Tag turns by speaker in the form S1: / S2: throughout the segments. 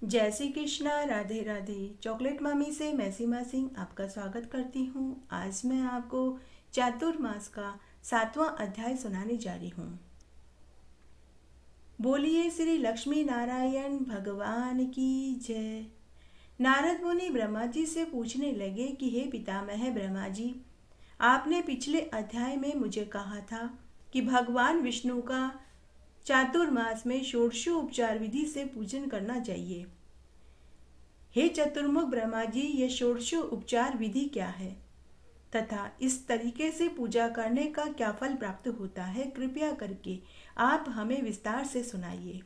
S1: जय श्री कृष्णा। राधे राधे। चॉकलेट मामी से मैं सीमा सिंह आपका स्वागत करती हूँ। आज मैं आपको चातुर्मास का 7वां अध्याय सुनाने जा रही हूँ। बोलिए श्री लक्ष्मी नारायण भगवान की जय। नारद मुनि ब्रह्मा जी से पूछने लगे कि हे पितामह ब्रह्मा जी, आपने पिछले अध्याय में मुझे कहा था कि भगवान विष्णु का चातुर्मास में षोडशोपचार विधि से पूजन करना चाहिए। हे चतुर्मुख ब्रह्मा जी, यह षोडशोपचार विधि क्या है तथा इस तरीके से पूजा करने का क्या फल प्राप्त होता है, कृपया करके आप हमें विस्तार से सुनाइए।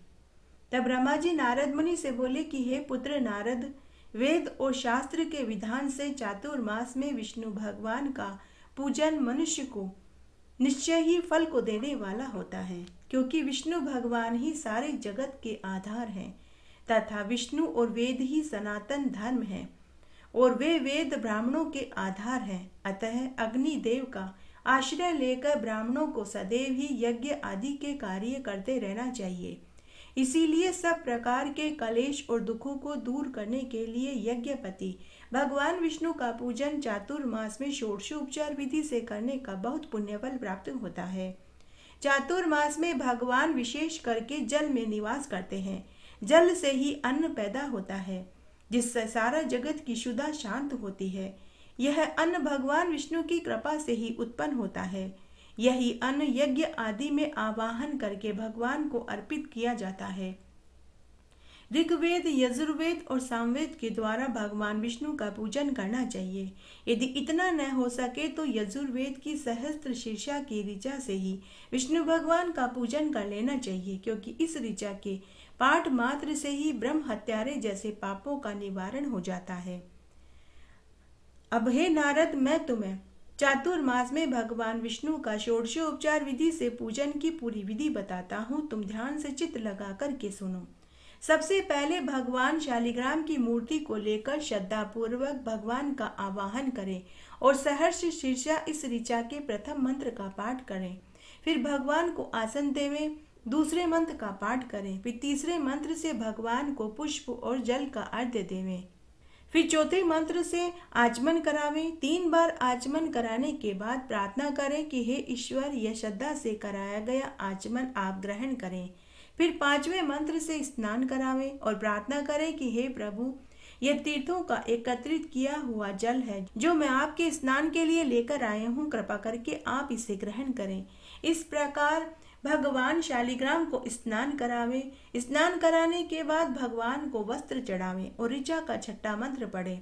S1: तब ब्रह्मा जी नारद मुनि से बोले कि हे पुत्र नारद, वेद और शास्त्र के विधान से चातुर्मास में विष्णु भगवान का पूजन मनुष्य को निश्चय ही फल को देने वाला होता है, क्योंकि विष्णु भगवान ही सारे जगत के आधार हैं तथा विष्णु और वेद ही सनातन धर्म है और वे वेद ब्राह्मणों के आधार हैं। अतः अग्निदेव का आश्रय लेकर ब्राह्मणों को सदैव ही यज्ञ आदि के कार्य करते रहना चाहिए। इसीलिए सब प्रकार के कलेश और दुखों को दूर करने के लिए यज्ञपति भगवान विष्णु का पूजन चातुर्मास में षोडशोपचार विधि से करने का बहुत पुण्यफल प्राप्त होता है। चातुर्मास में भगवान विशेष करके जल में निवास करते हैं। जल से ही अन्न पैदा होता है, जिससे सारा जगत की शुदा शांत होती है। यह अन्न भगवान विष्णु की कृपा से ही उत्पन्न होता है। यही अन्न यज्ञ आदि में आवाहन करके भगवान को अर्पित किया जाता है। ऋग्वेद, यजुर्वेद और सामवेद के द्वारा भगवान विष्णु का पूजन करना चाहिए। यदि इतना न हो सके तो यजुर्वेद की सहस्त्र शीर्षा की ऋचा से ही विष्णु भगवान का पूजन कर लेना चाहिए, क्योंकि इस ऋचा के पाठ मात्र से ही ब्रह्म हत्यारे जैसे पापों का निवारण हो जाता है। अब हे नारद, मैं तुम्हें चातुर्मास में भगवान विष्णु का षोडशोपचार विधि से पूजन की पूरी विधि बताता हूँ। तुम ध्यान से चित्त लगा करके सुनो। सबसे पहले भगवान शालिग्राम की मूर्ति को लेकर श्रद्धा पूर्वक भगवान का आवाहन करें और सहर्ष शीर्षा इस ऋचा के प्रथम मंत्र का पाठ करें। फिर भगवान को आसन देवें, दूसरे मंत्र का पाठ करें। फिर तीसरे मंत्र से भगवान को पुष्प और जल का अर्घ्य देवें। फिर चौथे मंत्र से आचमन करावें। 3 बार आचमन कराने के बाद प्रार्थना करें कि हे ईश्वर, यह श्रद्धा से कराया गया आचमन आप ग्रहण करें। फिर 5वें मंत्र से स्नान करावें और प्रार्थना करें कि हे प्रभु, यह तीर्थों का एकत्रित किया हुआ जल है जो मैं आपके स्नान के लिए लेकर आया हूँ, कृपा करके आप इसे ग्रहण करें। इस प्रकार भगवान शालिग्राम को स्नान करावें। स्नान कराने के बाद भगवान को वस्त्र चढ़ावें और ऋचा का छठा मंत्र पढ़ें।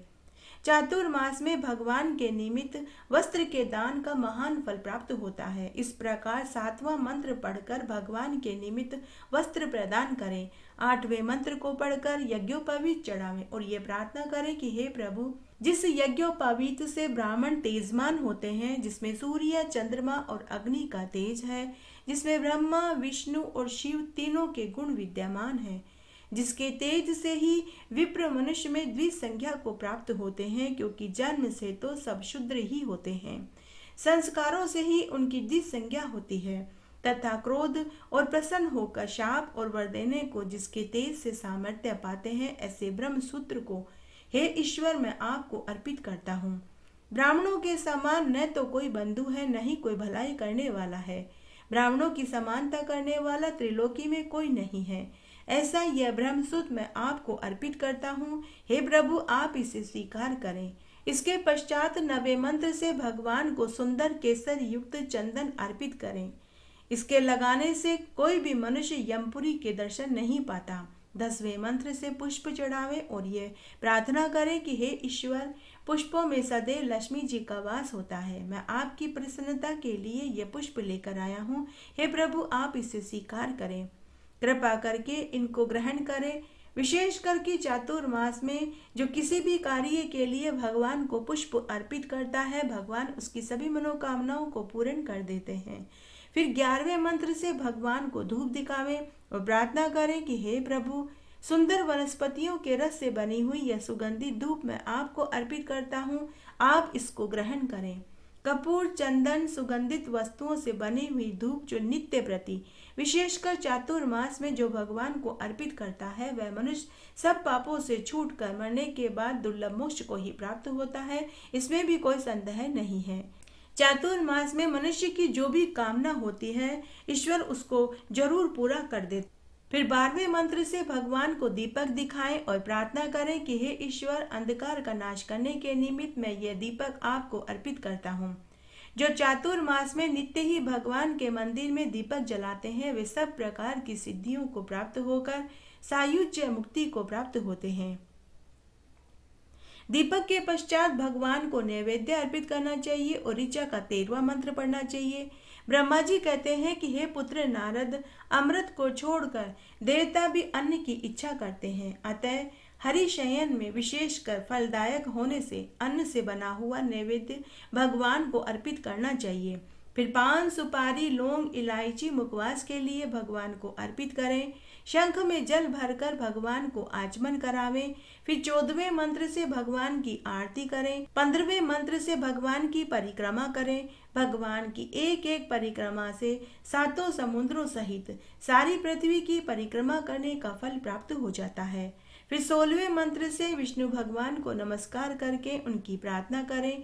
S1: चातुर्मास में भगवान के निमित्त वस्त्र के दान का महान फल प्राप्त होता है। इस प्रकार 7वां मंत्र पढ़कर भगवान के निमित्त वस्त्र प्रदान करें। 8वें मंत्र को पढ़कर यज्ञोपवीत चढ़ावें और ये प्रार्थना करें कि हे प्रभु, जिस यज्ञोपवीत से ब्राह्मण तेजमान होते हैं, जिसमें सूर्य, चंद्रमा और अग्नि का तेज है, जिसमें ब्रह्मा, विष्णु और शिव तीनों के गुण विद्यमान हैं, जिसके तेज से ही विप्र मनुष्य में द्विसंज्ञा को प्राप्त होते हैं, क्योंकि जन्म से तो सब शूद्र ही होते हैं। संस्कारों से ही उनकी द्विसंज्ञा होती है तथा क्रोध और प्रसन्न होकर शाप और वर देने को जिसके तेज से सामर्थ्य पाते हैं, ऐसे ब्रह्म सूत्र को हे ईश्वर मैं आपको अर्पित करता हूँ। ब्राह्मणों के समान न तो कोई बंधु है, न ही कोई भलाई करने वाला है। ब्राह्मणों की समानता करने वाला त्रिलोकी में कोई नहीं है। ऐसा यह ब्रह्मसूत्र मैं आपको अर्पित करता हूँ। हे प्रभु, आप इसे स्वीकार करें। इसके पश्चात 9वें मंत्र से भगवान को सुंदर केसर युक्त चंदन अर्पित करें। इसके लगाने से कोई भी मनुष्य यमपुरी के दर्शन नहीं पाता। 10वें मंत्र से पुष्प चढ़ावें और ये प्रार्थना करें कि हे ईश्वर, पुष्पों में सदैव लक्ष्मी जी का वास होता है। मैं आपकी प्रसन्नता के लिए ये पुष्प लेकर आया हूँ। हे प्रभु, आप इसे स्वीकार करें, कृपा करके इनको ग्रहण करें। विशेष करके चातुर्मास में जो किसी भी कार्य के लिए भगवान को पुष्प अर्पित करता है, भगवान उसकी सभी मनोकामनाओं को पूर्ण कर देते हैं। फिर 11वें मंत्र से भगवान को धूप दिखावें और प्रार्थना करें कि हे प्रभु, सुंदर वनस्पतियों के रस से बनी हुई यह सुगंधित धूप मैं आपको अर्पित करता हूँ, आप इसको ग्रहण करें। कपूर, चंदन, सुगंधित वस्तुओं से बनी हुई धूप जो नित्य प्रति विशेषकर चातुर्मास में जो भगवान को अर्पित करता है वह मनुष्य सब पापों से छूटकर मरने के बाद दुर्लभ मोक्ष को ही प्राप्त होता है, इसमें भी कोई संदेह नहीं है। चातुर्मास में मनुष्य की जो भी कामना होती है ईश्वर उसको जरूर पूरा कर देता। फिर 12वें मंत्र से भगवान को दीपक दिखाएं और प्रार्थना करें कि हे ईश्वर, अंधकार का नाश करने के निमित्त मैं यह दीपक आपको अर्पित करता हूँ। जो चातुर्मास में नित्य ही भगवान के मंदिर में दीपक जलाते हैं वे सब प्रकार की सिद्धियों को प्राप्त होकर सायुज्य मुक्ति को प्राप्त होते हैं। दीपक के पश्चात भगवान को नैवेद्य अर्पित करना चाहिए और ऋचा का 13वां मंत्र पढ़ना चाहिए। ब्रह्मा जी कहते हैं कि हे पुत्र नारद, अमृत को छोड़कर देवता भी अन्न की इच्छा करते हैं, अतः हरिशयन में विशेषकर फलदायक होने से अन्न से बना हुआ नैवेद्य भगवान को अर्पित करना चाहिए। फिर पान, सुपारी, लौंग, इलायची मुखवास के लिए भगवान को अर्पित करें। शंख में जल भरकर भगवान को आचमन करावें। फिर 14वें मंत्र से भगवान की आरती करें। 15वें मंत्र से भगवान की परिक्रमा करें। भगवान की एक एक परिक्रमा से 7 समुद्रों सहित सारी पृथ्वी की परिक्रमा करने का फल प्राप्त हो जाता है। फिर 16वें मंत्र से विष्णु भगवान को नमस्कार करके उनकी प्रार्थना करें।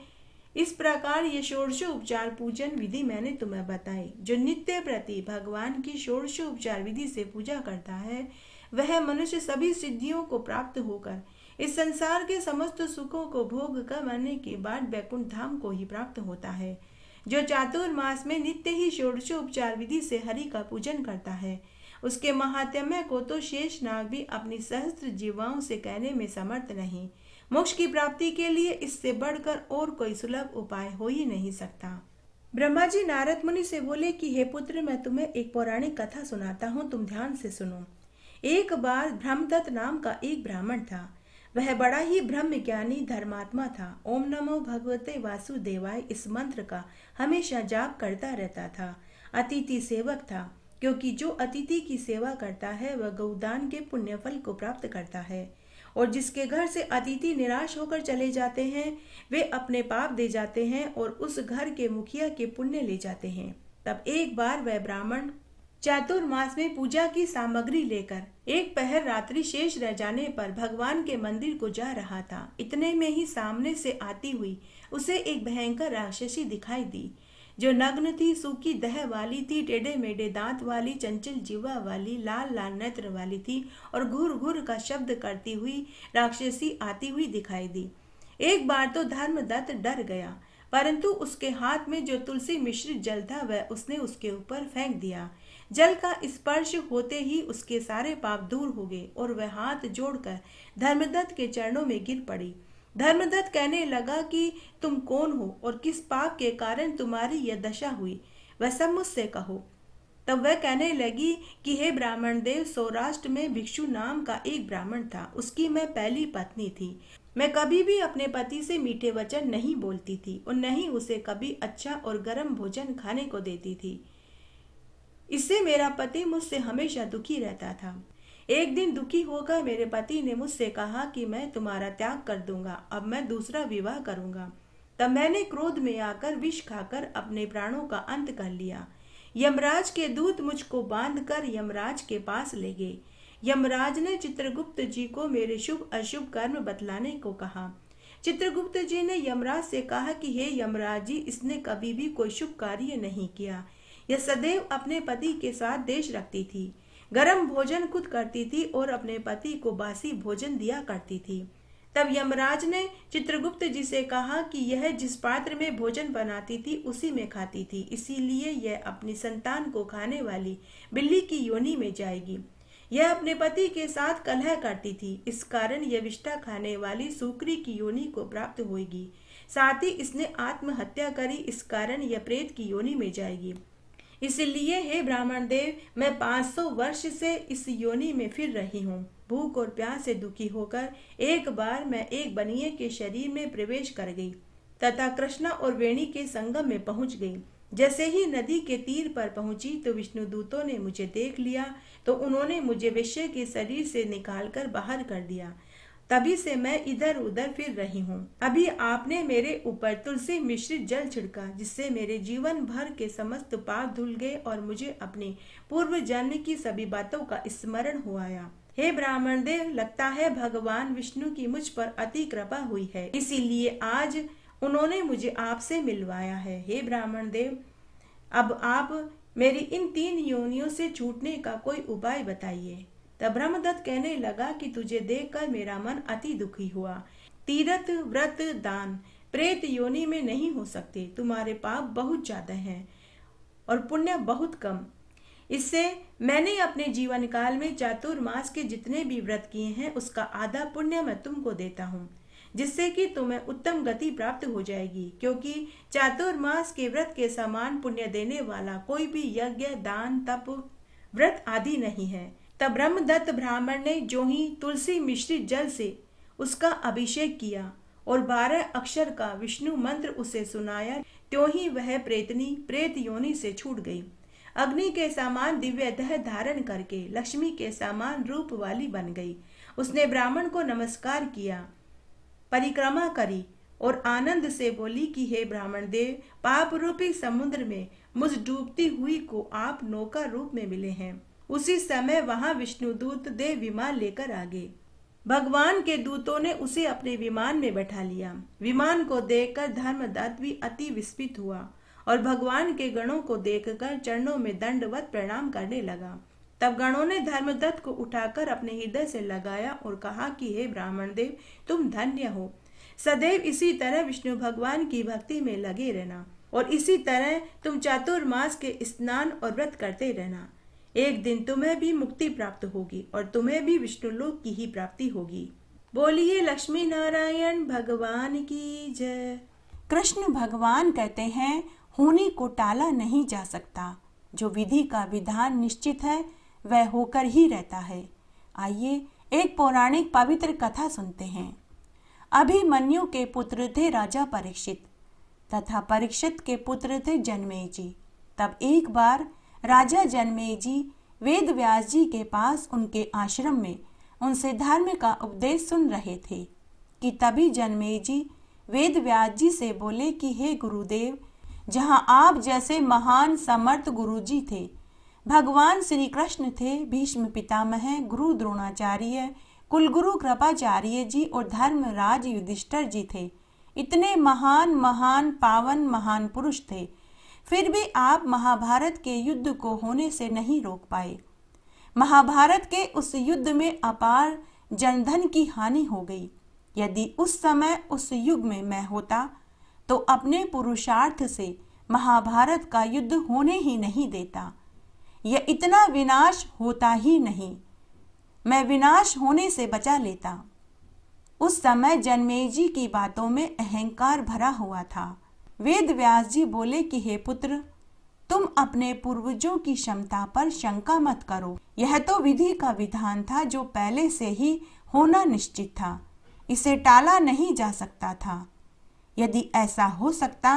S1: इस प्रकार ये षोडशोपचार पूजन विधि मैंने तुम्हें बताई। जो नित्य प्रति भगवान की षोडशोपचार विधि से पूजा करता है वह मनुष्य सभी सिद्धियों को प्राप्त होकर इस संसार के समस्त सुखों को भोग कर मरने के बाद वैकुंठ धाम को ही प्राप्त होता है। जो चातुर्मास में नित्य ही षोडशोपचार विधि से हरि का पूजन करता है उसके महात्म्य को तो शेषनाग भी अपनी सहस्त्र जीवाओं से कहने में समर्थ नहीं। मोक्ष की प्राप्ति के लिए इससे बढ़कर और कोई सुलभ उपाय हो ही नहीं सकता। ब्रह्मा जी नारद मुनि से बोले कि हे पुत्र, मैं तुम्हें एक पौराणिक कथा सुनाता हूँ, तुम ध्यान से सुनो। एक बार ब्रह्मदत्त नाम का एक ब्राह्मण था। वह बड़ा ही ब्रह्म ज्ञानी धर्मात्मा था। ओम नमो भगवते वासुदेवाय इस मंत्र का हमेशा जाप करता रहता था। अतिथि सेवक था, क्योंकि जो अतिथि की सेवा करता है वह गौदान के पुण्य फल को प्राप्त करता है, और जिसके घर से अतिथि निराश होकर चले जाते हैं वे अपने पाप दे जाते हैं और उस घर के मुखिया के पुण्य ले जाते हैं। तब एक बार वह ब्राह्मण चातुर्मास में पूजा की सामग्री लेकर एक पहर रात्रि शेष रह जाने पर भगवान के मंदिर को जा रहा था। इतने में ही सामने से आती हुई उसे एक भयंकर राक्षसी दिखाई दी, जो नग्न थी, सूखी दह वाली थी, टेढ़े मेढ़े दांत वाली, चंचल जीवा वाली, लाल लाल नेत्र वाली थी और घुर घुर का शब्द करती हुई राक्षसी आती हुई दिखाई दी। एक बार तो धर्मदत्त डर गया, परंतु उसके हाथ में जो तुलसी मिश्रित जल था वह उसने उसके ऊपर फेंक दिया। जल का स्पर्श होते ही उसके सारे पाप दूर हो गए और वह हाथ जोड़कर धर्मदत्त के चरणों में गिर पड़ी। धर्मदत्त कहने लगा कि तुम कौन हो और किस पाप के कारण तुम्हारी यह दशा हुई, वह सब मुझसे कहो। तब वह कहने लगी कि हे ब्राह्मण देव, सौराष्ट्र में भिक्षु नाम का एक ब्राह्मण था, उसकी मैं पहली पत्नी थी। मैं कभी भी अपने पति से मीठे वचन नहीं बोलती थी और न ही उसे कभी अच्छा और गर्म भोजन खाने को देती थी। इससे मेरा पति मुझसे हमेशा दुखी रहता था। एक दिन दुखी होकर मेरे पति ने मुझसे कहा कि मैं तुम्हारा त्याग कर दूंगा, अब मैं दूसरा विवाह करूंगा। तब मैंने क्रोध में आकर विष खाकर अपने प्राणों का अंत कर लिया। यमराज के दूत मुझको बांधकर यमराज के पास ले गए। यमराज ने चित्रगुप्त जी को मेरे शुभ अशुभ कर्म बतलाने को कहा। चित्रगुप्त जी ने यमराज से कहा कि हे यमराज जी, इसने कभी भी कोई शुभ कार्य नहीं किया। यह सदैव अपने पति के साथ द्वेष रखती थी, गरम भोजन खुद करती थी और अपने पति को बासी भोजन दिया करती थी। तब यमराज ने चित्रगुप्त जी से कहा कि यह जिस पात्र में भोजन बनाती थी उसी में खाती थी, इसीलिए यह अपनी संतान को खाने वाली बिल्ली की योनि में जाएगी। यह अपने पति के साथ कलह करती थी, इस कारण यह विष्ठा खाने वाली सूकरी की योनि को प्राप्त होगी। साथ ही इसने आत्महत्या करी, इस कारण यह प्रेत की योनि में जाएगी। इसलिए हे ब्राह्मण देव, मैं 500 वर्ष से इस योनि में फिर रही हूँ। भूख और प्यास से दुखी होकर एक बार मैं एक बनिए के शरीर में प्रवेश कर गई तथा कृष्णा और वेणी के संगम में पहुंच गई। जैसे ही नदी के तीर पर पहुंची तो विष्णु दूतों ने मुझे देख लिया, तो उन्होंने मुझे वेश्या के शरीर से निकालकर बाहर कर दिया तभी से मैं इधर उधर फिर रही हूँ। अभी आपने मेरे ऊपर तुलसी मिश्रित जल छिड़का, जिससे मेरे जीवन भर के समस्त पाप धुल गए और मुझे अपनी पूर्व जन्म की सभी बातों का स्मरण हो आया। हे ब्राह्मण देव, लगता है भगवान विष्णु की मुझ पर अति कृपा हुई है, इसीलिए आज उन्होंने मुझे आपसे मिलवाया है। हे ब्राह्मण देव, अब आप मेरी इन 3 योनियों से छूटने का कोई उपाय बताइए। तब ब्रह्मदत्त कहने लगा कि तुझे देखकर मेरा मन अति दुखी हुआ। तीर्थ, व्रत, दान प्रेत योनि में नहीं हो सकते। तुम्हारे पाप बहुत ज्यादा हैं और पुण्य बहुत कम। इससे मैंने अपने जीवन काल में चातुर्मास के जितने भी व्रत किए हैं, उसका आधा पुण्य मैं तुमको देता हूँ, जिससे कि तुम्हें उत्तम गति प्राप्त हो जाएगी, क्योंकि चातुर्मास के व्रत के समान पुण्य देने वाला कोई भी यज्ञ, दान, तप, व्रत आदि नहीं है। तब ब्रह्मदत्त ब्राह्मण ने जो ही तुलसी मिश्रित जल से उसका अभिषेक किया और 12 अक्षर का विष्णु मंत्र उसे सुनाया, त्यों ही वह प्रेतनी प्रेत योनि से छूट गई। अग्नि के समान दिव्य देह धारण करके लक्ष्मी के समान रूप वाली बन गई। उसने ब्राह्मण को नमस्कार किया, परिक्रमा करी और आनंद से बोली कि हे ब्राह्मण देव, पाप रूपी समुद्र में मुझ डूबती हुई को आप नौका रूप में मिले हैं। उसी समय वहां विष्णु दूत देव विमान लेकर आ गए। भगवान के दूतों ने उसे अपने विमान में बैठा लिया। विमान को देखकर धर्मदत्त भी अति विस्मित हुआ और भगवान के गणों को देखकर चरणों में दंडवत प्रणाम करने लगा। तब गणों ने धर्मदत्त को उठाकर अपने हृदय से लगाया और कहा कि हे ब्राह्मण देव, तुम धन्य हो। सदैव इसी तरह विष्णु भगवान की भक्ति में लगे रहना और इसी तरह तुम चातुर्मास के स्नान और व्रत करते रहना। एक दिन तुम्हें भी मुक्ति प्राप्त होगी और तुम्हें भी विष्णुलोक की ही प्राप्ति होगी। बोलिए लक्ष्मी नारायण भगवान की जय।
S2: कृष्ण भगवान कहते हैं, होने को टाला नहीं जा सकता। जो विधि का विधान निश्चित है वह होकर ही रहता है। आइए एक पौराणिक पवित्र कथा सुनते हैं। अभिमन्यु के पुत्र थे राजा परीक्षित तथा परीक्षित के पुत्र थे जन्मेजय। तब एक बार राजा जन्मेजय वेद व्यास जी के पास उनके आश्रम में उनसे धर्म का उपदेश सुन रहे थे कि तभी जन्मेजय वेद व्यास जी से बोले कि हे गुरुदेव, जहाँ आप जैसे महान समर्थ गुरुजी थे, भगवान श्री कृष्ण थे, भीष्म पितामह, गुरु द्रोणाचार्य, कुलगुरु कृपाचार्य जी और धर्मराज युधिष्ठिर जी थे, इतने महान पावन महान पुरुष थे, फिर भी आप महाभारत के युद्ध को होने से नहीं रोक पाए। महाभारत के उस युद्ध में अपार जनधन की हानि हो गई। यदि उस समय उस युग में मैं होता तो अपने पुरुषार्थ से महाभारत का युद्ध होने ही नहीं देता। यह इतना विनाश होता ही नहीं, मैं विनाश होने से बचा लेता। उस समय जन्मेजय की बातों में अहंकार भरा हुआ था। वेद व्यास जी बोले कि हे पुत्र, तुम अपने पूर्वजों की क्षमता पर शंका मत करो। यह तो विधि का विधान था जो पहले से ही होना निश्चित था, इसे टाला नहीं जा सकता था। यदि ऐसा हो सकता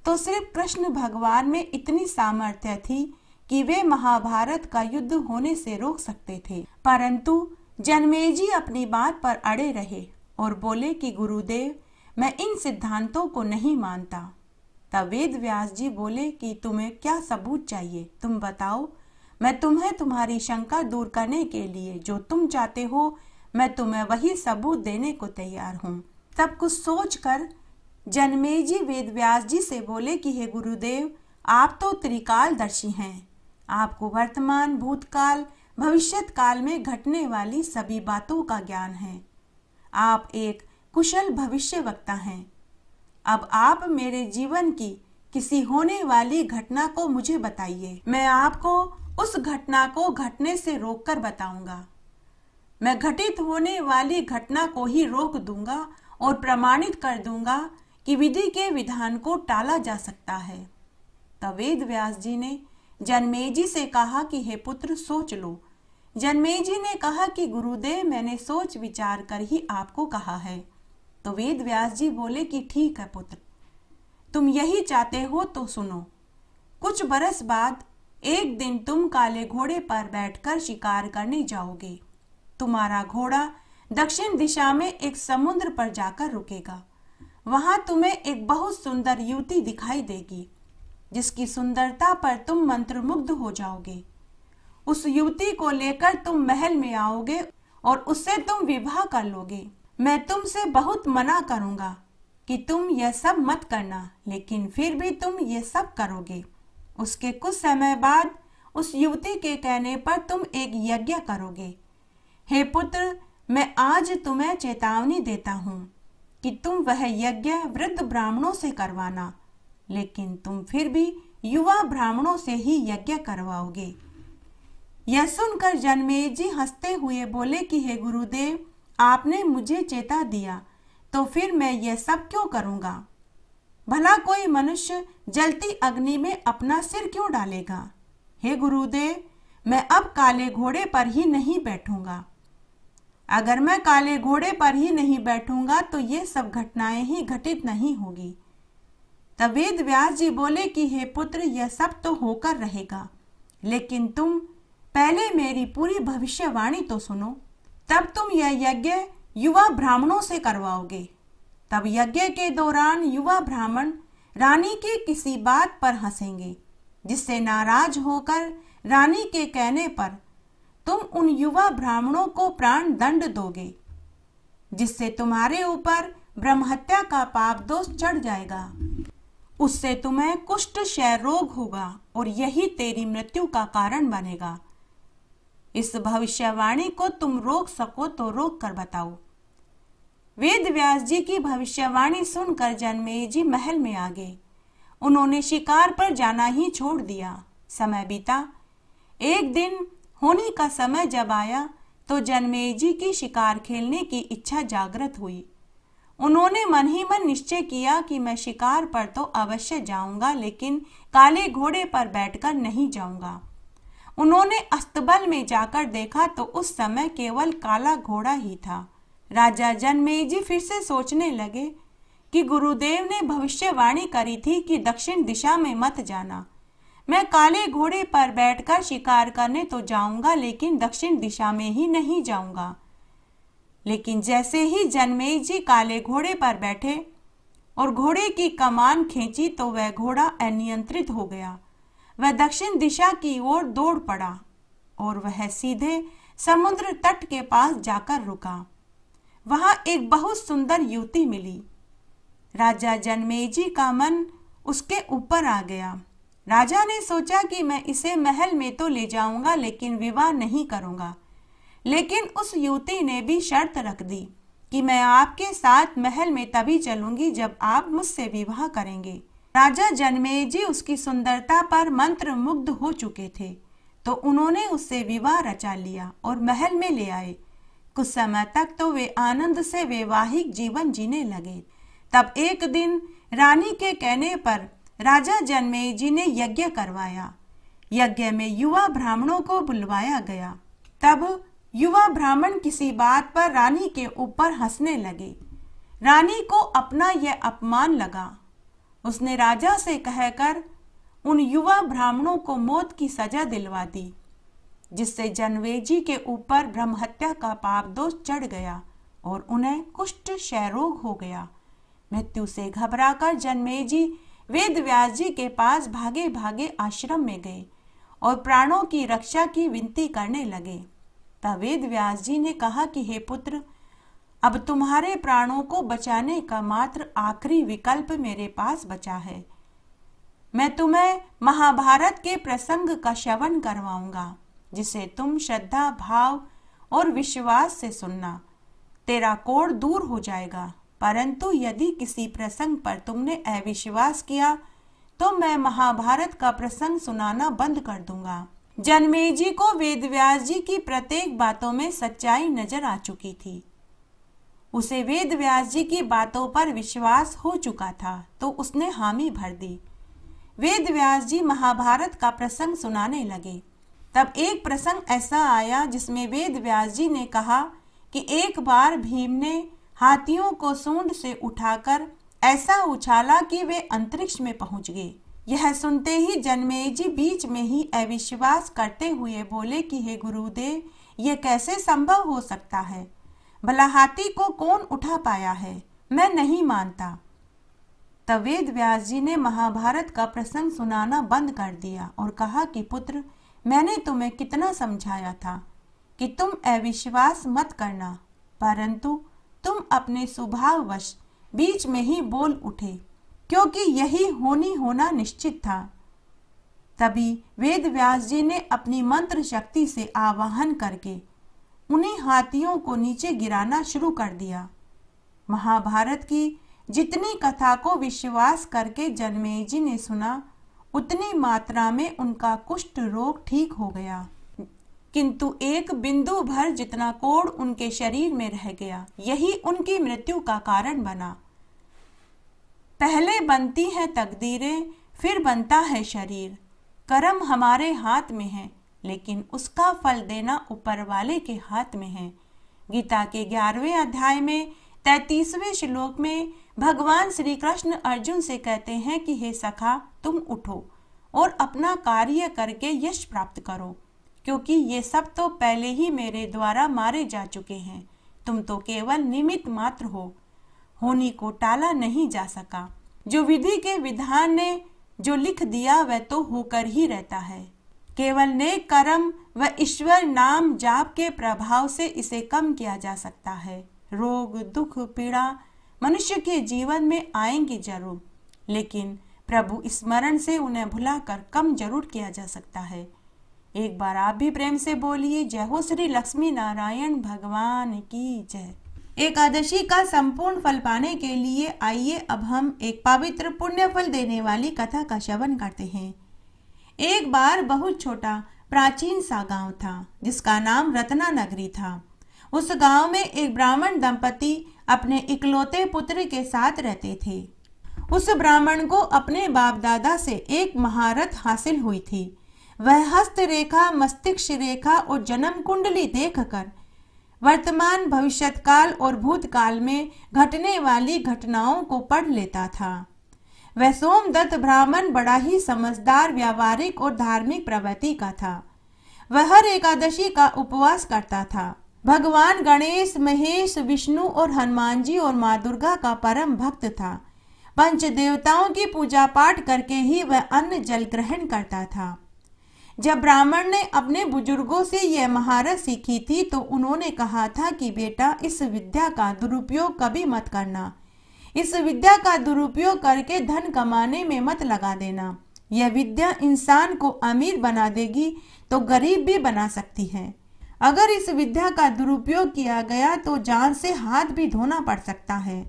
S2: तो सिर्फ कृष्ण भगवान में इतनी सामर्थ्य थी कि वे महाभारत का युद्ध होने से रोक सकते थे। परंतु जन्मेजय अपनी बात पर अड़े रहे और बोले कि गुरुदेव, मैं इन सिद्धांतों को नहीं मानता। तब वेद व्यास जी बोले कि तुम्हें क्या सबूत चाहिए, तुम बताओ। मैं तुम्हें तुम्हारी शंका दूर करने के लिए जो तुम चाहते हो, मैं तुम्हें वही सबूत देने को तैयार हूँ। तब कुछ सोचकर जन्मेजय वेद व्यास जी से बोले कि हे गुरुदेव, आप तो त्रिकालदर्शी हैं, आपको वर्तमान, भूतकाल, भविष्यत काल में घटने वाली सभी बातों का ज्ञान है। आप एक कुशल भविष्यवक्ता हैं। अब आप मेरे जीवन की किसी होने वाली घटना को मुझे बताइए, मैं आपको उस घटना को घटने से रोककर बताऊंगा। मैं घटित होने वाली घटना को ही रोक दूंगा और प्रमाणित कर दूंगा कि विधि के विधान को टाला जा सकता है। तब वेद व्यास जी ने जन्मेजय से कहा कि हे पुत्र, सोच लो। जन्मेजय ने कहा कि गुरुदेव, मैंने सोच विचार कर ही आपको कहा है। तो वेद व्यास जी बोले कि ठीक है पुत्र, तुम यही चाहते हो तो सुनो। कुछ बरस बाद एक दिन तुम काले घोड़े पर बैठकर शिकार करने जाओगे। तुम्हारा घोड़ा दक्षिण दिशा में एक समुद्र पर जाकर रुकेगा। वहां तुम्हें एक बहुत सुंदर युवती दिखाई देगी जिसकी सुंदरता पर तुम मंत्रमुग्ध हो जाओगे। उस युवती को लेकर तुम महल में आओगे और उससे तुम विवाह कर लोगे। मैं तुमसे बहुत मना करूंगा कि तुम यह सब मत करना, लेकिन फिर भी तुम ये सब करोगे। उसके कुछ समय बाद उस युवती के कहने पर तुम एक यज्ञ करोगे। हे पुत्र, मैं आज तुम्हें चेतावनी देता हूँ कि तुम वह यज्ञ वृद्ध ब्राह्मणों से करवाना, लेकिन तुम फिर भी युवा ब्राह्मणों से ही यज्ञ करवाओगे। यह सुनकर जन्मेजय हंसते हुए बोले कि हे गुरुदेव, आपने मुझे चेता दिया तो फिर मैं यह सब क्यों करूंगा? भला कोई मनुष्य जलती अग्नि में अपना सिर क्यों डालेगा? हे गुरुदेव, मैं अब काले घोड़े पर ही नहीं बैठूंगा। अगर मैं काले घोड़े पर ही नहीं बैठूंगा तो ये सब घटनाएं ही घटित नहीं होगी। तब वेद व्यास जी बोले कि हे पुत्र, यह सब तो होकर रहेगा, लेकिन तुम पहले मेरी पूरी भविष्यवाणी तो सुनो। तब तुम यह यज्ञ युवा ब्राह्मणों से करवाओगे। तब यज्ञ के दौरान युवा ब्राह्मण रानी की किसी बात पर हंसेंगे, जिससे नाराज होकर रानी के कहने पर तुम उन युवा ब्राह्मणों को प्राण दंड दोगे, जिससे तुम्हारे ऊपर ब्रह्महत्या का पाप दोष चढ़ जाएगा। उससे तुम्हें कुष्ठ क्षय रोग होगा और यही तेरी मृत्यु का कारण बनेगा। इस भविष्यवाणी को तुम रोक सको तो रोक कर बताओ। वेद व्यास जी की भविष्यवाणी सुनकर जन्मेजय महल में आ गए। उन्होंने शिकार पर जाना ही छोड़ दिया। समय बीता। एक दिन होली का समय जब आया तो जन्मेजय की शिकार खेलने की इच्छा जागृत हुई। उन्होंने मन ही मन निश्चय किया कि मैं शिकार पर तो अवश्य जाऊंगा, लेकिन काले घोड़े पर बैठकर नहीं जाऊंगा। उन्होंने अस्तबल में जाकर देखा तो उस समय केवल काला घोड़ा ही था। राजा जन्मेजय फिर से सोचने लगे कि गुरुदेव ने भविष्यवाणी करी थी कि दक्षिण दिशा में मत जाना। मैं काले घोड़े पर बैठकर शिकार करने तो जाऊंगा, लेकिन दक्षिण दिशा में ही नहीं जाऊंगा। लेकिन जैसे ही जन्मेजय काले घोड़े पर बैठे और घोड़े की कमान खींची तो वह घोड़ा अनियंत्रित हो गया। वह दक्षिण दिशा की ओर दौड़ पड़ा और वह सीधे समुद्र तट के पास जाकर रुका। वहां एक बहुत सुंदर युवती मिली। राजा जन्मेजय का मन उसके ऊपर आ गया। राजा ने सोचा कि मैं इसे महल में तो ले जाऊंगा, लेकिन विवाह नहीं करूंगा। लेकिन उस युवती ने भी शर्त रख दी कि मैं आपके साथ महल में तभी चलूंगी जब आप मुझसे विवाह करेंगे। राजा जन्मेजय उसकी सुंदरता पर मंत्र मुग्ध हो चुके थे, तो उन्होंने उससे विवाह रचा लिया और महल में ले आए। कुछ समय तक तो वे आनंद से वैवाहिक जीवन जीने लगे। तब एक दिन रानी के कहने पर राजा जन्मेजय ने यज्ञ करवाया। यज्ञ में युवा ब्राह्मणों को बुलवाया गया। तब युवा ब्राह्मण किसी बात पर रानी के ऊपर हंसने लगे। रानी को अपना यह अपमान लगा। उसने राजा से कहकर उन युवा ब्राह्मणों को मौत की सजा दिलवा दी, जिससे जन्मेजय के ऊपर ब्रह्महत्या का पाप दोष चढ़ गया और उन्हें कुष्ठ क्षय रोग हो गया। मृत्यु से घबराकर जन्मेजय वेद व्यास जी के पास भागे भागे आश्रम में गए और प्राणों की रक्षा की विनती करने लगे। तब वेद व्यास जी ने कहा कि हे पुत्र, अब तुम्हारे प्राणों को बचाने का मात्र आखिरी विकल्प मेरे पास बचा है। मैं तुम्हें महाभारत के प्रसंग का श्रवण करवाऊंगा, जिसे तुम श्रद्धा भाव और विश्वास से सुनना। तेरा कोढ़ दूर हो जाएगा, परंतु यदि किसी प्रसंग पर तुमने अविश्वास किया तो मैं महाभारत का प्रसंग सुनाना बंद कर दूंगा। जन्मेजय को वेद व्यास जी की प्रत्येक बातों में सच्चाई नजर आ चुकी थी। उसे वेद व्यास जी की बातों पर विश्वास हो चुका था, तो उसने हामी भर दी। वेद व्यास जी महाभारत का प्रसंग सुनाने लगे। तब एक प्रसंग ऐसा आया जिसमें वेद व्यास जी ने कहा कि एक बार भीम ने हाथियों को सूंड से उठाकर ऐसा उछाला कि वे अंतरिक्ष में पहुंच गए। यह सुनते ही जन्मेजय बीच में ही अविश्वास करते हुए बोले कि हे गुरुदेव, यह कैसे संभव हो सकता है? भला हाथी को कौन उठा पाया है? मैं नहीं मानता। तब वेद व्यास जी ने महाभारत का प्रसंग सुनाना बंद कर दिया और कहा कि पुत्र, मैंने तुम्हें कितना समझाया था कि तुम अविश्वास मत करना, परंतु तुम अपने स्वभाववश बीच में ही बोल उठे, क्योंकि यही होना निश्चित था। तभी वेद व्यास जी ने अपनी मंत्र शक्ति से आवाहन करके उन्हीं हाथियों को नीचे गिराना शुरू कर दिया। महाभारत की जितनी कथा को विश्वास करके जन्मेजय ने सुना, उतनी मात्रा में उनका कुष्ठ रोग ठीक हो गया, किंतु एक बिंदु भर जितना कोढ़ उनके शरीर में रह गया, यही उनकी मृत्यु का कारण बना। पहले बनती हैं तकदीरें, फिर बनता है शरीर। कर्म हमारे हाथ में है, लेकिन उसका फल देना ऊपर वाले के हाथ में है। गीता के 11वें अध्याय में 33वें श्लोक में भगवान श्री कृष्ण अर्जुन से कहते हैं कि हे सखा, तुम उठो और अपना कार्य करके यश प्राप्त करो, क्योंकि ये सब तो पहले ही मेरे द्वारा मारे जा चुके हैं। तुम तो केवल निमित्त मात्र हो, होनी को टाला नहीं जा सका। जो विधि के विधान ने जो लिख दिया वह तो होकर ही रहता है। केवल नेक कर्म व ईश्वर नाम जाप के प्रभाव से इसे कम किया जा सकता है। रोग, दुख, पीड़ा मनुष्य के जीवन में आएंगे जरूर, लेकिन प्रभु स्मरण से उन्हें भुलाकर कम जरूर किया जा सकता है। एक बार आप भी प्रेम से बोलिए, जय हो श्री लक्ष्मी नारायण भगवान की जय। एकादशी का संपूर्ण फल पाने के लिए आइए अब हम एक पवित्र पुण्य फल देने वाली कथा का श्रवण करते हैं। एक बार बहुत छोटा प्राचीन सा गांव था, जिसका नाम रत्ना नगरी था। उस गांव में एक ब्राह्मण दंपति अपने इकलौते पुत्र के साथ रहते थे। उस ब्राह्मण को अपने बाप दादा से एक महारत हासिल हुई थी। वह हस्त रेखा, मस्तिष्क रेखा और जन्म कुंडली देखकर वर्तमान, भविष्यकाल और भूतकाल में घटने वाली घटनाओं को पढ़ लेता था। वह सोमदत्त ब्राह्मण बड़ा ही समझदार, व्यावहारिक और धार्मिक प्रवृत्ति का था। वह हर एकादशी का उपवास करता था। भगवान गणेश, महेश, विष्णु और हनुमान जी और माँ दुर्गा का परम भक्त था। पंच देवताओं की पूजा पाठ करके ही वह अन्न जल ग्रहण करता था। जब ब्राह्मण ने अपने बुजुर्गों से यह महारत सीखी थी तो उन्होंने कहा था कि बेटा, इस विद्या का दुरुपयोग कभी मत करना। इस विद्या का दुरुपयोग करके धन कमाने में मत लगा देना। यह विद्या इंसान को अमीर बना देगी तो गरीब भी बना सकती है। अगर इस विद्या का दुरुपयोग किया गया तो जान से हाथ भी धोना पड़ सकता है।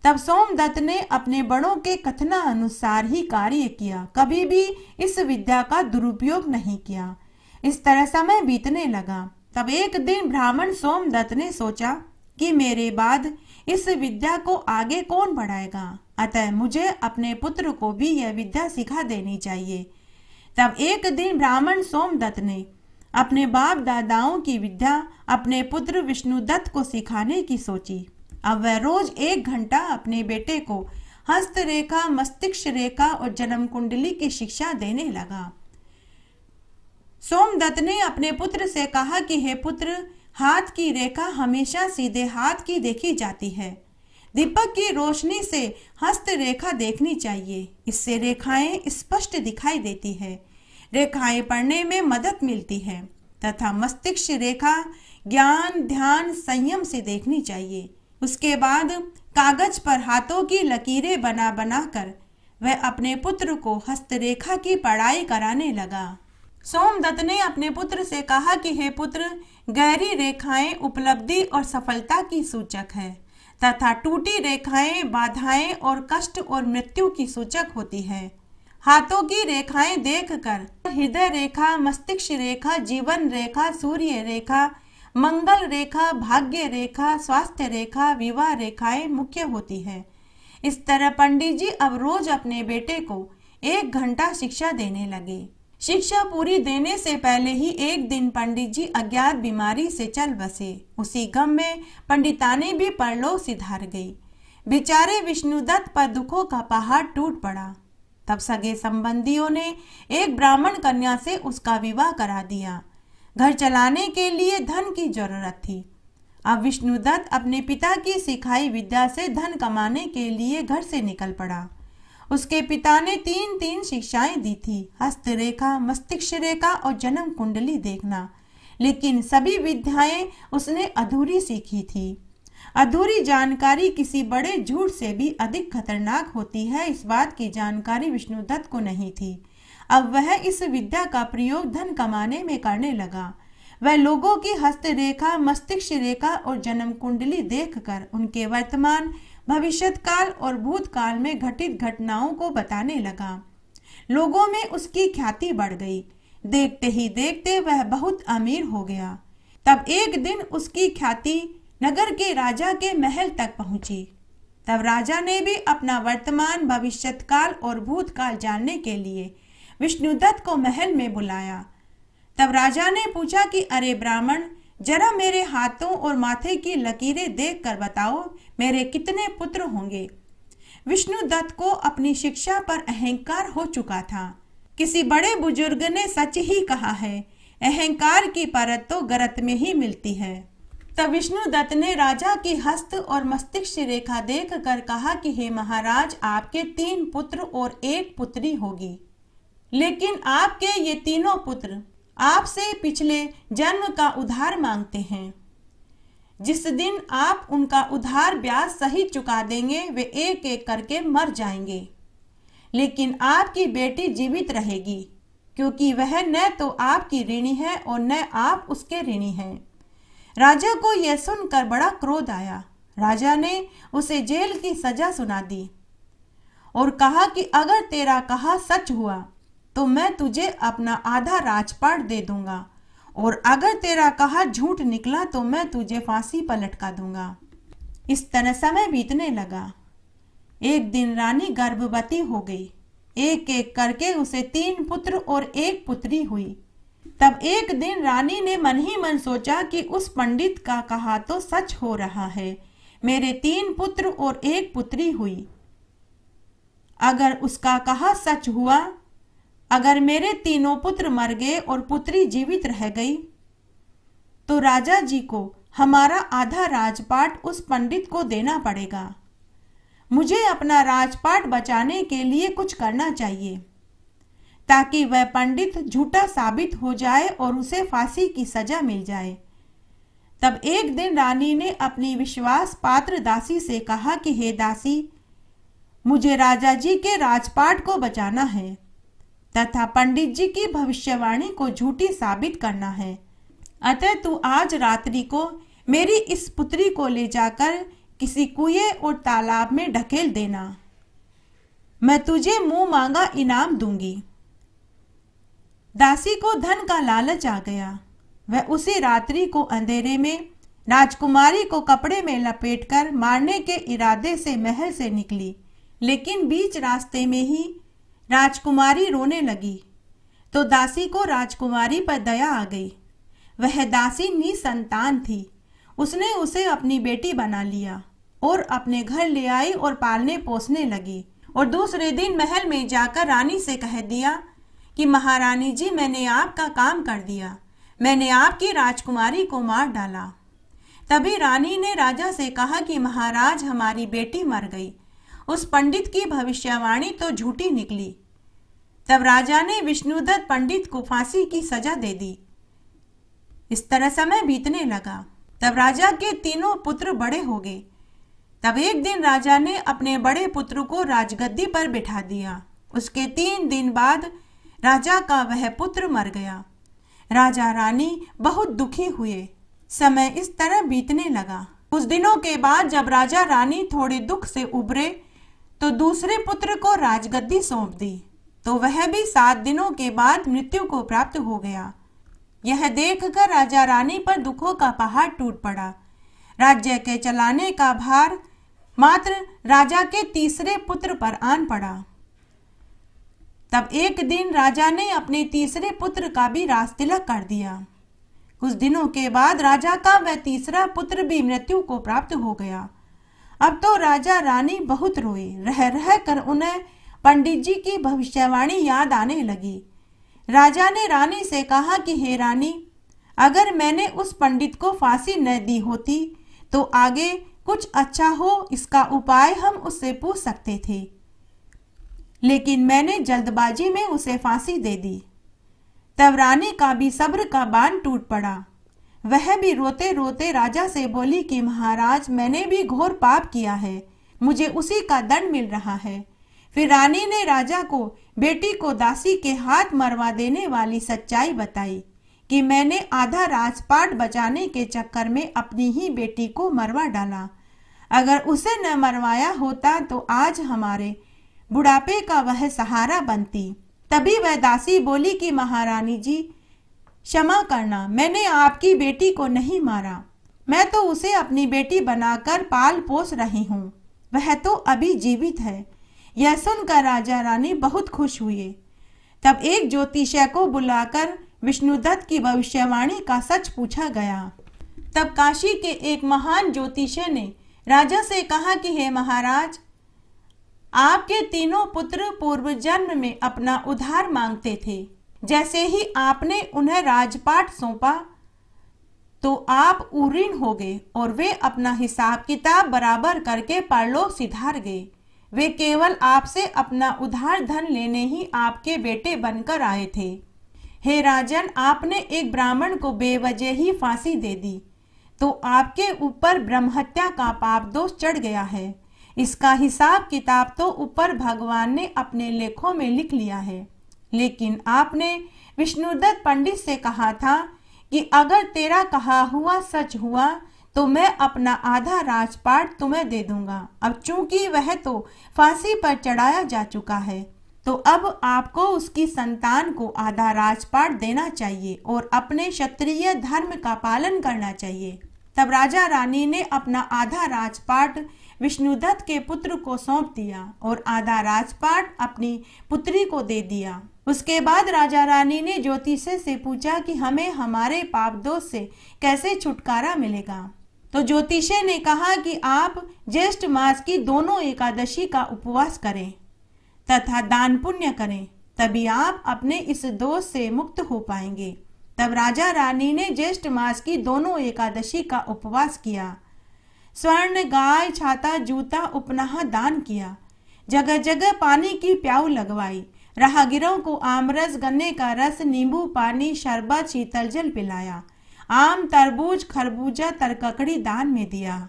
S2: तब सोमदत्त ने अपने बड़ों के कथना अनुसार ही कार्य किया, कभी भी इस विद्या का दुरुपयोग नहीं किया। इस तरह समय बीतने लगा। तब एक दिन ब्राह्मण सोमदत्त ने सोचा कि मेरे बाद इस विद्या को आगे कौन बढ़ाएगा, अतः मुझे अपने पुत्र को भी यह विद्या सिखा देनी चाहिए। तब एक दिन ब्राह्मण सोमदत्त ने अपने बाप दादाओं की विद्या अपने पुत्र विष्णुदत्त को सिखाने की सोची। अब वह रोज 1 घंटा अपने बेटे को हस्त रेखा, मस्तिष्क रेखा और जन्म कुंडली की शिक्षा देने लगा। सोमदत्त ने अपने पुत्र से कहा कि हे पुत्र, हाथ की रेखा हमेशा सीधे हाथ की देखी जाती है। दीपक की रोशनी से हस्त रेखा देखनी चाहिए, इससे रेखाएं स्पष्ट दिखाई देती है। रेखाएं पढ़ने में मदद मिलती है तथा मस्तिष्क रेखा ज्ञान, ध्यान, संयम से देखनी चाहिए। उसके बाद कागज पर हाथों की लकीरें बना बनाकर वह अपने पुत्र को हस्तरेखा की पढ़ाई कराने लगा। सोमदत्त ने अपने पुत्र से कहा कि हे पुत्र, गहरी रेखाएं उपलब्धि और सफलता की सूचक है तथा टूटी रेखाएं बाधाएं और कष्ट और मृत्यु की सूचक होती है। हाथों की रेखाएं देखकर हृदय रेखा, मस्तिष्क रेखा, जीवन रेखा, सूर्य रेखा, मंगल रेखा, भाग्य रेखा, स्वास्थ्य रेखा, विवाह रेखाएं मुख्य होती है। इस तरह पंडित जी अब रोज अपने बेटे को 1 घंटा शिक्षा देने लगे। शिक्षा पूरी देने से पहले ही एक दिन पंडित जी अज्ञात बीमारी से चल बसे। उसी गम में पंडितानी भी परलोक सिधार गई। बेचारे विष्णुदत्त पर दुखों का पहाड़ टूट पड़ा। तब सगे संबंधियों ने एक ब्राह्मण कन्या से उसका विवाह करा दिया। घर चलाने के लिए धन की जरूरत थी। अब विष्णुदत्त अपने पिता की सिखाई विद्या से धन कमाने के लिए घर से निकल पड़ा। उसके पिता ने 3 शिक्षाएं दी थी, हस्तरेखा, मस्तिष्क रेखा और जन्म कुंडली देखना, लेकिन सभी विद्याएं उसने अधूरी सीखी थी। अधूरी जानकारी किसी बड़े झूठ से भी अधिक खतरनाक होती है, इस बात की जानकारी विष्णुदत्त को नहीं थी। अब वह इस विद्या का प्रयोग धन कमाने में करने लगा। वह लोगों की हस्तरेखा, मस्तिष्क रेखा और जन्म कुंडली देखकर उनके वर्तमान, भविष्यकाल और भूतकाल में घटित घटनाओं को बताने लगा। लोगों में उसकी ख्याति बढ़ गई। देखते ही देखते वह बहुत अमीर हो गया। तब एक दिन उसकी ख्याति नगर के राजा के महल तक पहुंची। तब राजा ने भी अपना वर्तमान, भविष्यकाल और भूतकाल जानने के लिए विष्णुदत्त को महल में बुलाया। तब राजा ने पूछा कि अरे ब्राह्मण, जरा मेरे हाथों और माथे की लकीरें देखकर बताओ, मेरे कितने पुत्र होंगे। विष्णुदत्त को अपनी शिक्षा पर अहंकार हो चुका था। किसी बड़े बुजुर्ग ने सच ही कहा है, अहंकार की परत तो गरत में ही मिलती है। तब विष्णुदत्त ने राजा की हस्त और मस्तिष्क रेखा देखकर कहा कि हे महाराज, आपके 3 पुत्र और 1 पुत्री होगी, लेकिन आपके ये तीनों पुत्र आपसे पिछले जन्म का उधार मांगते हैं। जिस दिन आप उनका उधार ब्याज सहित चुका देंगे, वे एक एक करके मर जाएंगे, लेकिन आपकी बेटी जीवित रहेगी, क्योंकि वह न तो आपकी ऋणी है और न आप उसके ऋणी हैं। राजा को यह सुनकर बड़ा क्रोध आया। राजा ने उसे जेल की सजा सुना दी और कहा कि अगर तेरा कहा सच हुआ तो मैं तुझे अपना आधा राजपाट दे दूंगा, और अगर तेरा कहा झूठ निकला तो मैं तुझे फांसी पर लटका दूंगा। इस तरह समय बीतने लगा। एक दिन रानी गर्भवती हो गई। एक एक करके उसे 3 पुत्र और 1 पुत्री हुई। तब एक दिन रानी ने मन ही मन सोचा कि उस पंडित का कहा तो सच हो रहा है, मेरे 3 पुत्र और 1 पुत्री हुई। अगर उसका कहा सच हुआ, अगर मेरे तीनों पुत्र मर गए और पुत्री जीवित रह गई, तो राजा जी को हमारा आधा राजपाट उस पंडित को देना पड़ेगा। मुझे अपना राजपाट बचाने के लिए कुछ करना चाहिए, ताकि वह पंडित झूठा साबित हो जाए और उसे फांसी की सजा मिल जाए। तब एक दिन रानी ने अपनी विश्वास पात्र दासी से कहा कि हे दासी, मुझे राजा जी के राजपाट को बचाना है तथा पंडित जी की भविष्यवाणी को झूठी साबित करना है। अतः तू आज रात्रि को मेरी इस पुत्री को ले जाकर किसी कुएं और तालाब में ढकेल देना। मैं तुझे मुंह मांगा इनाम दूंगी। दासी को धन का लालच आ गया। वह उसी रात्रि को अंधेरे में राजकुमारी को कपड़े में लपेटकर मारने के इरादे से महल से निकली, लेकिन बीच रास्ते में ही राजकुमारी रोने लगी तो दासी को राजकुमारी पर दया आ गई। वह दासी निसंतान थी। उसने उसे अपनी बेटी बना लिया और अपने घर ले आई और पालने पोसने लगी, और दूसरे दिन महल में जाकर रानी से कह दिया कि महारानी जी, मैंने आपका काम कर दिया, मैंने आपकी राजकुमारी को मार डाला। तभी रानी ने राजा से कहा कि महाराज, हमारी बेटी मर गई, उस पंडित की भविष्यवाणी तो झूठी निकली। तब राजा ने विष्णुदत्त पंडित को फांसी की सजा दे दी। इस तरह समय बीतने लगा। तब राजा के तीनों पुत्र बड़े हो गए। तब एक दिन राजा ने अपने बड़े पुत्र को राजगद्दी पर बिठा दिया। उसके 3 दिन बाद राजा का वह पुत्र मर गया। राजा रानी बहुत दुखी हुए। समय इस तरह बीतने लगा। कुछ दिनों के बाद जब राजा रानी थोड़े दुख से उबरे तो दूसरे पुत्र को राजगद्दी सौंप दी, तो वह भी 7 दिनों के बाद मृत्यु को प्राप्त हो गया। यह देखकर राजा रानी पर दुखों का पहाड़ टूट पड़ा। राज्य के चलाने का भार मात्र राजा के तीसरे पुत्र पर आन पड़ा। तब एक दिन राजा ने अपने तीसरे पुत्र का भी राजतिलक कर दिया। कुछ दिनों के बाद राजा का वह तीसरा पुत्र भी मृत्यु को प्राप्त हो गया। अब तो राजा रानी बहुत रोए। रह रह कर उन्हें पंडित जी की भविष्यवाणी याद आने लगी। राजा ने रानी से कहा कि हे रानी, अगर मैंने उस पंडित को फांसी न दी होती तो आगे कुछ अच्छा हो इसका उपाय हम उससे पूछ सकते थे, लेकिन मैंने जल्दबाजी में उसे फांसी दे दी। तब रानी का भी सब्र का बांध टूट पड़ा। वह भी रोते रोते राजा से बोली कि महाराज, मैंने भी घोर पाप किया है, मुझे उसी का दंड मिल रहा है। फिर रानी ने राजा को बेटी को दासी के हाथ मरवा देने वाली सच्चाई बताई कि मैंने आधा राजपाट बचाने के चक्कर में अपनी ही बेटी को मरवा डाला। अगर उसे न मरवाया होता तो आज हमारे बुढ़ापे का वह सहारा बनती। तभी वह दासी बोली कि महारानी जी, क्षमा करना, मैंने आपकी बेटी को नहीं मारा, मैं तो उसे अपनी बेटी बनाकर पाल पोस रही हूँ, वह तो अभी जीवित है। यह सुनकर राजा रानी बहुत खुश हुए। तब एक ज्योतिषी को बुलाकर विष्णुदत्त की भविष्यवाणी का सच पूछा गया। तब काशी के एक महान ज्योतिषी ने राजा से कहा कि हे महाराज, आपके तीनों पुत्र पूर्व जन्म में अपना उद्धार मांगते थे। जैसे ही आपने उन्हें राजपाट सौंपा तो आप उरीन हो गए और वे अपना हिसाब किताब बराबर करके परलोक सिधार गए। वे केवल आपसे अपना उधार धन लेने ही आपके बेटे बनकर आए थे। हे राजन, आपने एक ब्राह्मण को बेवजह ही फांसी दे दी तो आपके ऊपर ब्रह्महत्या का पाप दोष चढ़ गया है। इसका हिसाब किताब तो ऊपर भगवान ने अपने लेखों में लिख लिया है, लेकिन आपने विष्णुदत्त पंडित से कहा था कि अगर तेरा कहा हुआ सच हुआ तो मैं अपना आधा राजपाट तुम्हें दे दूंगा। अब चूंकि वह तो फांसी पर चढ़ाया जा चुका है तो अब आपको उसकी संतान को आधा राजपाट देना चाहिए और अपने क्षत्रिय धर्म का पालन करना चाहिए। तब राजा रानी ने अपना आधा राजपाट विष्णुदत्त के पुत्र को सौंप दिया और आधा राजपाट अपनी पुत्री को दे दिया। उसके बाद राजा रानी ने ज्योतिषी से पूछा कि हमें हमारे पाप दोष से कैसे छुटकारा मिलेगा। तो ज्योतिषी ने कहा कि आप ज्येष्ठ मास की दोनों एकादशी का उपवास करें तथा दान पुण्य करें, तभी आप अपने इस दोष से मुक्त हो पाएंगे। तब राजा रानी ने ज्येष्ठ मास की दोनों एकादशी का उपवास किया, स्वर्ण, गाय, छाता, जूता, उपनहा दान किया, जगह जगह पानी की प्याऊ लगवाई, राहगीरों को आमरस, गन्ने का रस, नींबू पानी, शरबत, शीतल जल पिलाया, आम, तरबूज, खरबूजा, तरककड़ी दान में दिया।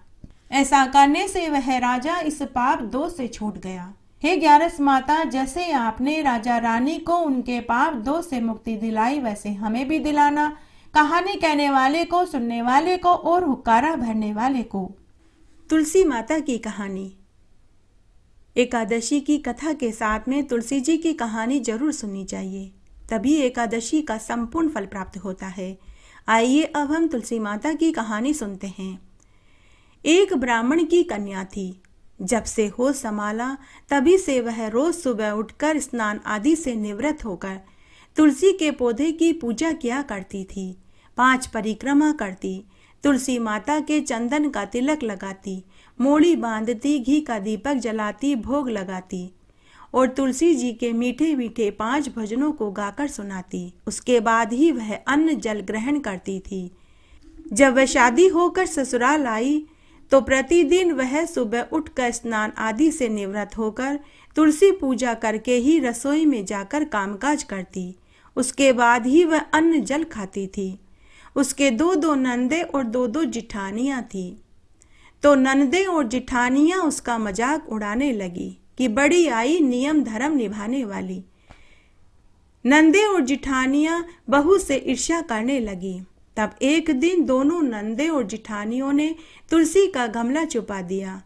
S2: ऐसा करने से वह राजा इस पाप दोष से छूट गया। हे ग्यारस माता, जैसे आपने राजा रानी को उनके पाप दोष से मुक्ति दिलाई वैसे हमें भी दिलाना, कहानी कहने वाले को, सुनने वाले को और हुक्कारा भरने वाले को।
S1: तुलसी माता की कहानी। एकादशी की कथा के साथ में तुलसी जी की कहानी जरूर सुननी चाहिए, तभी एकादशी का संपूर्ण फल प्राप्त होता है। आइए अब हम तुलसी माता की कहानी सुनते हैं। एक ब्राह्मण की कन्या थी। जब से होश संभाला तभी से वह रोज सुबह उठकर स्नान आदि से निवृत्त होकर तुलसी के पौधे की पूजा किया करती थी। 5 परिक्रमा करती, तुलसी माता के चंदन का तिलक लगाती, मोड़ी बांधती, घी का दीपक जलाती, भोग लगाती और तुलसी जी के मीठे मीठे 5 भजनों को गाकर सुनाती। उसके बाद ही वह अन्न जल ग्रहण करती थी। जब वह शादी होकर ससुराल आई तो प्रतिदिन वह सुबह उठकर स्नान आदि से निवृत्त होकर तुलसी पूजा करके ही रसोई में जाकर कामकाज करती। उसके बाद ही वह अन्न जल खाती थी। उसके 2 नंदे और 2 जिठानियाँ थी। तो नंदे और जिठानियाँ उसका मजाक उड़ाने लगी कि बड़ी आई नियम धर्म निभाने वाली। नंदे और जिठानियाँ बहू से ईर्ष्या करने लगी। तब एक दिन दोनों नंदे और जिठानियों ने तुलसी का गमला छुपा दिया,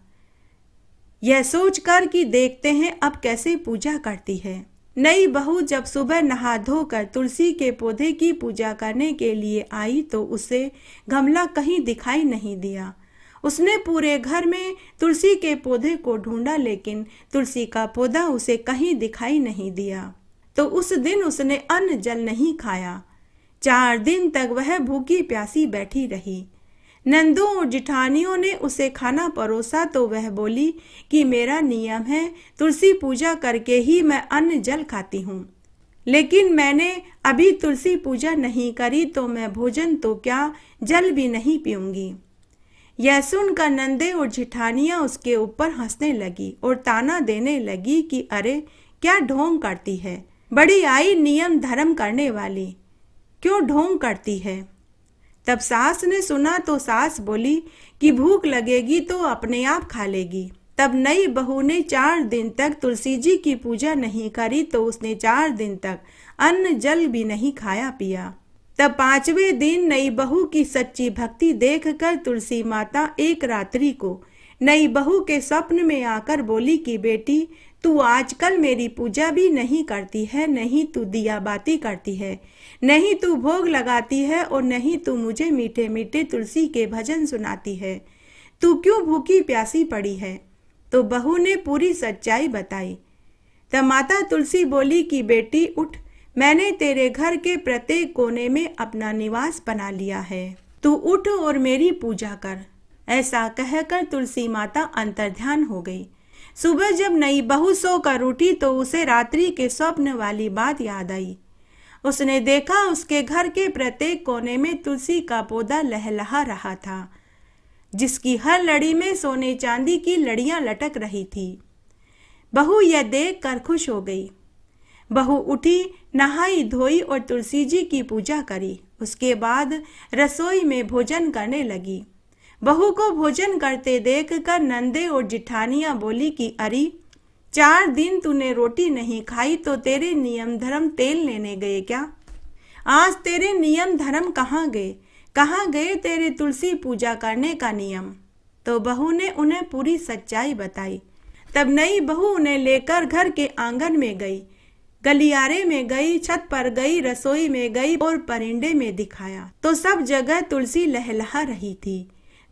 S1: यह सोचकर कि देखते हैं अब कैसे पूजा करती है। नई बहू जब सुबह नहा धोकर तुलसी के पौधे की पूजा करने के लिए आई तो उसे गमला कहीं दिखाई नहीं दिया। उसने पूरे घर में तुलसी के पौधे को ढूंढा, लेकिन तुलसी का पौधा उसे कहीं दिखाई नहीं दिया। तो उस दिन उसने अन्न जल नहीं खाया। 4 दिन तक वह भूखी प्यासी बैठी रही। नंदों और जिठानियों ने उसे खाना परोसा तो वह बोली कि मेरा नियम है, तुलसी पूजा करके ही मैं अन्न जल खाती हूँ। लेकिन मैंने अभी तुलसी पूजा नहीं करी तो मैं भोजन तो क्या जल भी नहीं पीऊंगी। यह सुनकर नंदे और जिठानियां उसके ऊपर हंसने लगी और ताना देने लगी कि अरे क्या ढोंग करती है, बड़ी आई नियम धर्म करने वाली, क्यों ढोंग करती है। तब सास ने सुना तो सास बोली कि भूख लगेगी तो अपने आप खा लेगी। तब नई बहू ने 4 दिन तक तुलसी जी की पूजा नहीं करी तो उसने 4 दिन तक अन्न जल भी नहीं खाया पिया। तब 5वें दिन नई बहू की सच्ची भक्ति देखकर तुलसी माता एक रात्रि को नई बहू के स्वप्न में आकर बोली कि बेटी, तू आजकल मेरी पूजा भी नहीं करती है, नहीं तू दिया बाती करती है, नहीं तू भोग लगाती है और नहीं तू मुझे मीठे मीठे तुलसी के भजन सुनाती है। तू क्यों भूखी प्यासी पड़ी है। तो बहू ने पूरी सच्चाई बताई। तब माता तुलसी बोली कि बेटी उठ, मैंने तेरे घर के प्रत्येक कोने में अपना निवास बना लिया है, तू उठ और मेरी पूजा कर। ऐसा कहकर तुलसी माता अंतर्ध्यान हो गई। सुबह जब नई बहू सोकर उठी तो उसे रात्रि के स्वप्न वाली बात याद आई। उसने देखा उसके घर के प्रत्येक कोने में तुलसी का पौधा लहलहा रहा था, जिसकी हर लड़ी में सोने चांदी की लड़ियां लटक रही थी। बहू यह देख कर खुश हो गई। बहू उठी, नहाई धोई और तुलसी जी की पूजा करी। उसके बाद रसोई में भोजन करने लगी। बहू को भोजन करते देखकर नंदे और जिठानियां बोली कि अरे 4 दिन तूने रोटी नहीं खाई तो तेरे नियम धर्म तेल लेने गए क्या? आज तेरे नियम धर्म कहाँ गए? कहाँ गए तेरे तुलसी पूजा करने का नियम? तो बहू ने उन्हें पूरी सच्चाई बताई। तब नई बहू उन्हें लेकर घर के आंगन में गई, गलियारे में गई, छत पर गई, रसोई में गई और परिंदे में दिखाया तो सब जगह तुलसी लहलहा रही थी।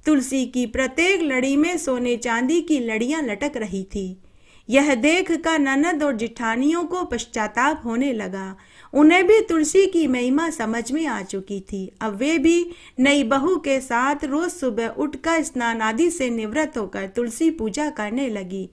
S1: तुलसी की प्रत्येक लड़ी में सोने चांदी की लड़ियां लटक रही थी। यह देखकर ननद और जिठानियों को पश्चाताप होने लगा। उन्हें भी तुलसी की महिमा समझ में आ चुकी थी। अब वे भी नई बहू के साथ रोज सुबह उठकर स्नान आदि से निवृत्त होकर तुलसी पूजा करने लगी।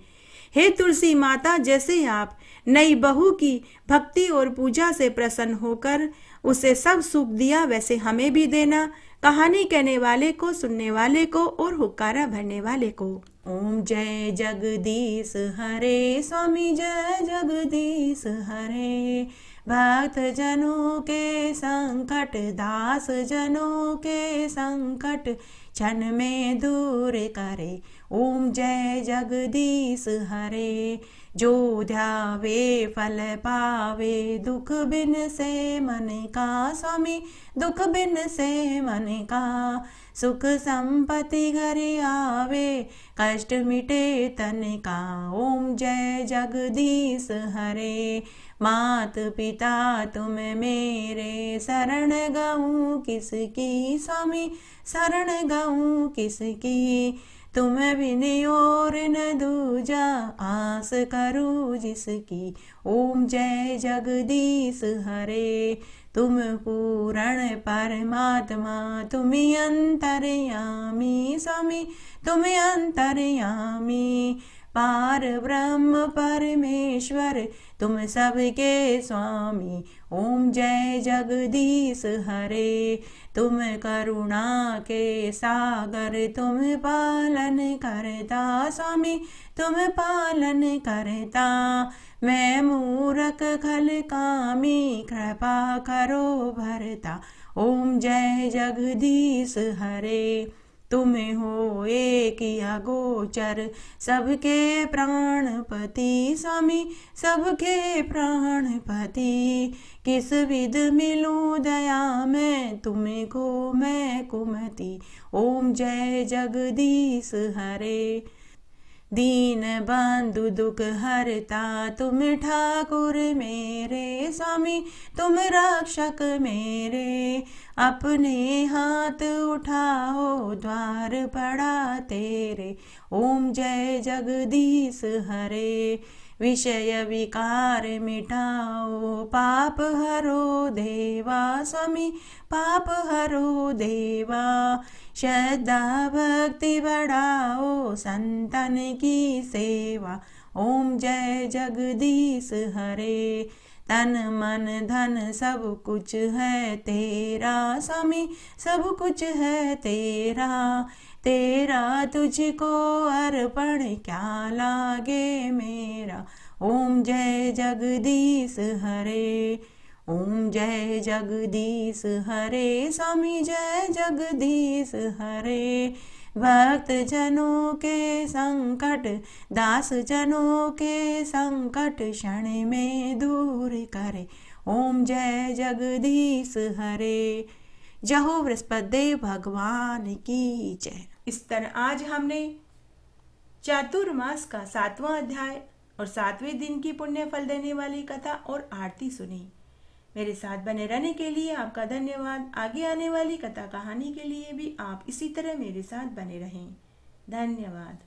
S1: हे तुलसी माता, जैसे आप नई बहू की भक्ति और पूजा से प्रसन्न होकर उसे सब सुख दिया, वैसे हमें भी देना। कहानी कहने वाले को, सुनने वाले को और हुक्कारा भरने वाले को। ओम जय जगदीश हरे, स्वामी जय जगदीश हरे। भक्त जनों के संकट, दास जनों के संकट क्षण में दूर करे। ओम जय जगदीश हरे। जो ध्यावे फल पावे, दुख बिन से मन का, स्वामी दुख बिन से मन का। सुख संपत्ति घर आवे, कष्ट मिटे तन का। ओम जय जगदीश हरे। मात पिता तुम मेरे, शरण गऊँ किसकी, स्वामी शरण गऊँ किसकी। तुम बिन और न दूजा, आस करूँ जिसकी। ओम जय जगदीश हरे। तुम पूर्ण परमात्मा, तुम अंतर्यामी, स्वामी तुम अंतर्यामी। पार ब्रह्म परमेश्वर, तुम सबके स्वामी। ओम जय जगदीश हरे। तुम करुणा के सागर, तुम पालन करता, स्वामी तुम पालन करता। मैं मूरख खल कामी, कृपा करो भरता। ओम जय जगदीश हरे। तुम हो एक अगोचर, सबके प्राणपति, स्वामी सबके प्राणपति। किस विध मिलूं दया मैं, तुमको मैं कुमति। ओम जय जगदीश हरे। दीन बंधु दुख हरता, तुम ठाकुर मेरे, स्वामी तुम रक्षक मेरे। अपने हाथ उठाओ, द्वार पड़ा तेरे। ओम जय जगदीश हरे। विषय विकार मिटाओ, पाप हरो देवा, स्वामी पाप हरो देवा। श्रद्धा भक्ति बढ़ाओ, संतन की सेवा। ओम जय जगदीश हरे।
S2: तन मन धन सब कुछ है तेरा स्वामी, सब कुछ है तेरा। तेरा तुझको अर्पण क्या लागे मेरा। ओम जय जगदीश हरे, ओम जय जगदीश हरे, स्वामी जय जगदीश हरे। भक्त जनों के संकट, दास जनों के संकट क्षण में दूर करे। ओम जय जगदीश हरे। जय हो बृहस्पतिदेव भगवान की जय।
S1: इस तरह आज हमने चातुर्मास का 7वां अध्याय और 7वें दिन की पुण्य फल देने वाली कथा और आरती सुनी। मेरे साथ बने रहने के लिए आपका धन्यवाद। आगे आने वाली कथा कहानी के लिए भी आप इसी तरह मेरे साथ बने रहें। धन्यवाद।